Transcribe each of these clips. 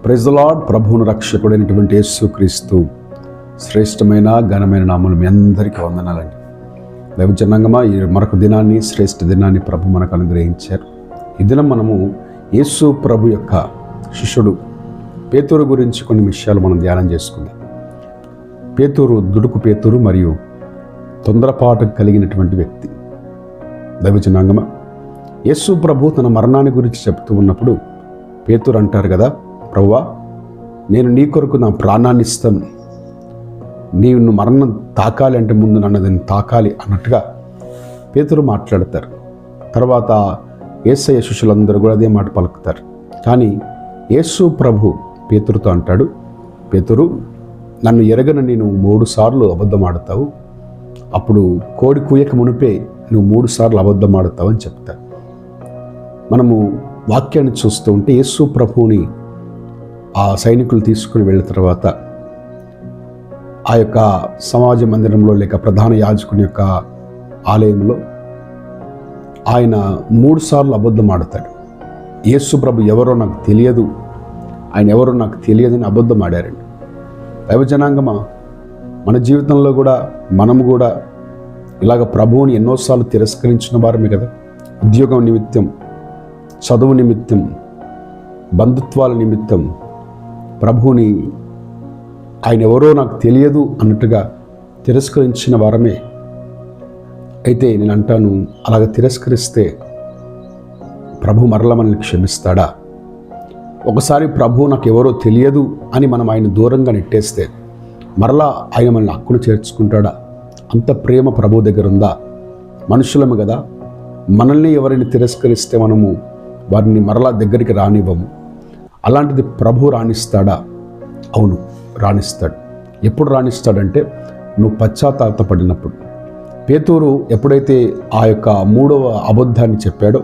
Praise the lord. ప్రభువును రక్షకుడైనటువంటి యేసుక్రీస్తు శ్రేష్టమైన ఘనమైన నామములు మీ అందరికీ వందనాలండి. దైవజనాంగమా, ఈ మరొక దినాన్ని, శ్రేష్ఠ దినాన్ని ప్రభు మనకు అనుగ్రహించారు. ఈ దినం మనము యేసు ప్రభు యొక్క శిష్యుడు పేతురు గురించి కొన్ని విషయాలు మనం ధ్యానం చేసుకుందాం. పేతురు దుడుకు పేతురు మరియు తొందరపాటు కలిగినటువంటి వ్యక్తి. దైవజనాంగమా, యేసు ప్రభు తన మరణాన్ని గురించి చెప్తూ ఉన్నప్పుడు పేతురు అంటారు కదా, ప్రభువా, నేను నీ కొరకు నా ప్రాణాన్ని ఇస్తాను, నీవు మరణం తాకాలి అంటే ముందు నన్ను దాన్ని తాకాలి అన్నట్టుగా పేతురు మాట్లాడతారు. తర్వాత యేసయ్య శిష్యులందరూ కూడా అదే మాట పలుకుతారు. కానీ యేసు ప్రభు పేతురుతో అంటాడు, పేతురు, నన్ను ఎరగని నేను 3 సార్లు అబద్ధం ఆడతావు, అప్పుడు కోడి కూయక మునిపే నువ్వు 3 సార్లు అబద్ధం ఆడతావు అని చెప్తారు. మనము వాక్యాన్ని చూస్తూ ఉంటే యేసు ప్రభువుని ఆ సైనికులు తీసుకుని వెళ్ళిన తర్వాత ఆ యొక్క సమాజ మందిరంలో లేక ప్రధాన యాజకుని యొక్క ఆలయంలో ఆయన 3 సార్లు అబద్ధం ఆడతాడు. యేసు ప్రభు ఎవరో నాకు తెలియదు, ఆయన ఎవరో నాకు తెలియదని అబద్ధం ఆడారండి. దైవజనాంగమా, మన జీవితంలో కూడా మనము కూడా ఇలాగ ప్రభువుని ఎన్నోసార్లు తిరస్కరించిన వారమే కదా. ఉద్యోగం నిమిత్తం, చదువు నిమిత్తం, బంధుత్వాల నిమిత్తం ప్రభువుని ఆయన ఎవరో నాకు తెలియదు అన్నట్టుగా తిరస్కరించిన వారమే. అయితే నేను అంటాను, అలాగ తిరస్కరిస్తే ప్రభు మరల మనల్ని క్షమిస్తాడా? ఒకసారి ప్రభు నాకు ఎవరో తెలియదు అని మనం ఆయన దూరంగా నెట్టేస్తే మరలా ఆయన మనల్ని హక్కును చేర్చుకుంటాడా? అంత ప్రేమ ప్రభు దగ్గర ఉందా? మనుషులము కదా, మనల్ని ఎవరిని తిరస్కరిస్తే మనము వారిని మరలా దగ్గరికి రానివ్వము. అలాంటిది ప్రభు రాణిస్తాడా? అవును, రాణిస్తాడు. ఎప్పుడు రాణిస్తాడంటే నువ్వు పశ్చాత్తాపడినప్పుడు. పేతురు ఎప్పుడైతే ఆ యొక్క 3వ అబద్ధాన్ని చెప్పాడో,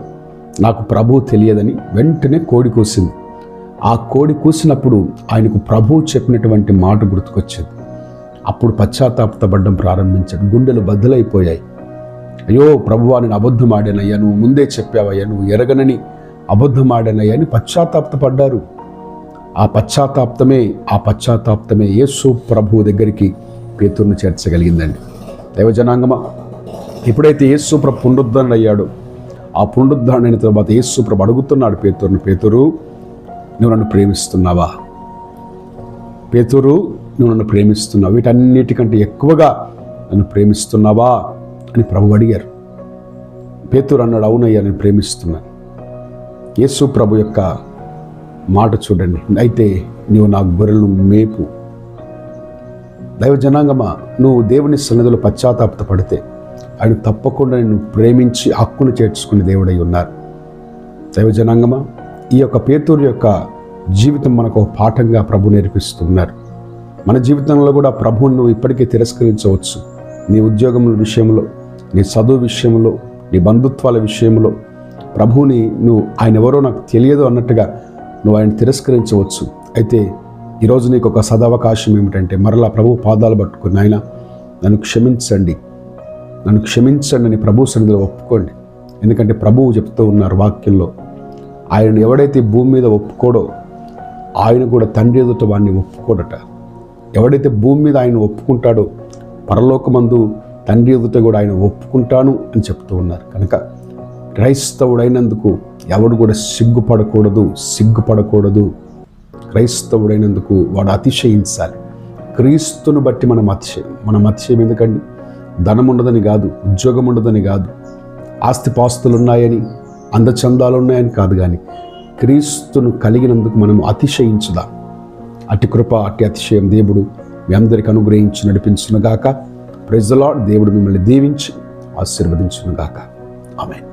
నాకు ప్రభు తెలియదని, వెంటనే కోడి కూసింది. ఆ కోడి కూసినప్పుడు ఆయనకు ప్రభు చెప్పినటువంటి మాట గుర్తుకొచ్చింది. అప్పుడు పశ్చాత్తాపడడం ప్రారంభించాడు. గుండెలు బద్దలైపోయాయి. అయ్యో ప్రభువా, నేను అబద్ధం ఆడానయ్యా, నువ్వు ముందే చెప్పావయ్యా, నువ్వు ఎరగనని అబద్ధం ఆడానయ్యా అని పశ్చాత్తాపడతారు. ఆ పశ్చాత్తాపమే యేసు ప్రభు దగ్గరికి పేతురుని చేర్చగలిగిందండి. దైవజనాంగమా, ఎప్పుడైతే యేసు ప్రభు పునరుద్ధరణ అయ్యాడో, ఆ పునరుద్ధరణ అయిన తర్వాత యేసు ప్రభు అడుగుతున్నాడు పేతురుని, పేతురు, నువ్వు నన్ను ప్రేమిస్తున్నావా? పేతురు, నువ్వు నన్ను ప్రేమిస్తున్నావు, వీటన్నిటికంటే ఎక్కువగా నన్ను ప్రేమిస్తున్నావా అని ప్రభు అడిగారు. పేతురు అన్నాడు, అవునయ్యా, నేను ప్రేమిస్తున్నాను. యేసు ప్రభు యొక్క మాట చూడండి, అయితే నీవు నా గొర్రెలను మేపు. దైవజనాంగమా, నువ్వు దేవుని సన్నిధిలో పశ్చాత్తాపడితే ఆయన తప్పకుండా నిన్ను ప్రేమించి హక్కును చేర్చుకునే దేవుడై ఉన్నారు. దైవజనాంగమా, ఈ యొక్క పేతురు యొక్క జీవితం మనకు ఒక పాఠంగా ప్రభు నేర్పిస్తున్నారు. మన జీవితంలో కూడా ప్రభువుని నువ్వు ఇప్పటికే తిరస్కరించవచ్చు. నీ ఉద్యోగముల విషయంలో, నీ చదువు విషయంలో, నీ బంధుత్వాల విషయంలో ప్రభువుని నువ్వు ఆయన ఎవరో నాకు తెలియదు అన్నట్టుగా నువ్వు ఆయన తిరస్కరించవచ్చు. అయితే ఈరోజు నీకు ఒక సదవకాశం ఏమిటంటే మరలా ప్రభు పాదాలు పట్టుకుని, ఆయన నన్ను క్షమించండి అని ప్రభు సన్నిధిలో ఒప్పుకోండి. ఎందుకంటే ప్రభువు చెప్తూ ఉన్నారు వాక్యంలో, ఆయన ఎవడైతే భూమి మీద ఒప్పుకోడో ఆయన కూడా తండ్రి ఎదుట వాడిని ఒప్పుకోడట. ఎవడైతే భూమి మీద ఆయన ఒప్పుకుంటాడో పరలోకమందు తండ్రి ఎదుట కూడా ఆయన ఒప్పుకుంటాను అని చెప్తూ ఉన్నారు. కనుక క్రైస్తవుడైనందుకు ఎవడు కూడా సిగ్గుపడకూడదు. క్రైస్తవుడైనందుకు వాడు అతిశయించాలి. క్రీస్తును బట్టి మనం అతిశయం ఎందుకండి? ధనం ఉండదని కాదు, ఉద్యోగం ఉండదని కాదు, ఆస్తిపాస్తులు ఉన్నాయని, అందచందాలు ఉన్నాయని కాదు, కానీ క్రీస్తును కలిగినందుకు మనం అతిశయించుదాం. అతి కృప, అతి అతిశయం దేవుడు మీ అందరికీ అనుగ్రహించి నడిపించునుగాక. Praise the Lord. దేవుడు మిమ్మల్ని దీవించి ఆశీర్వదించునుగాక. ఆమేన్.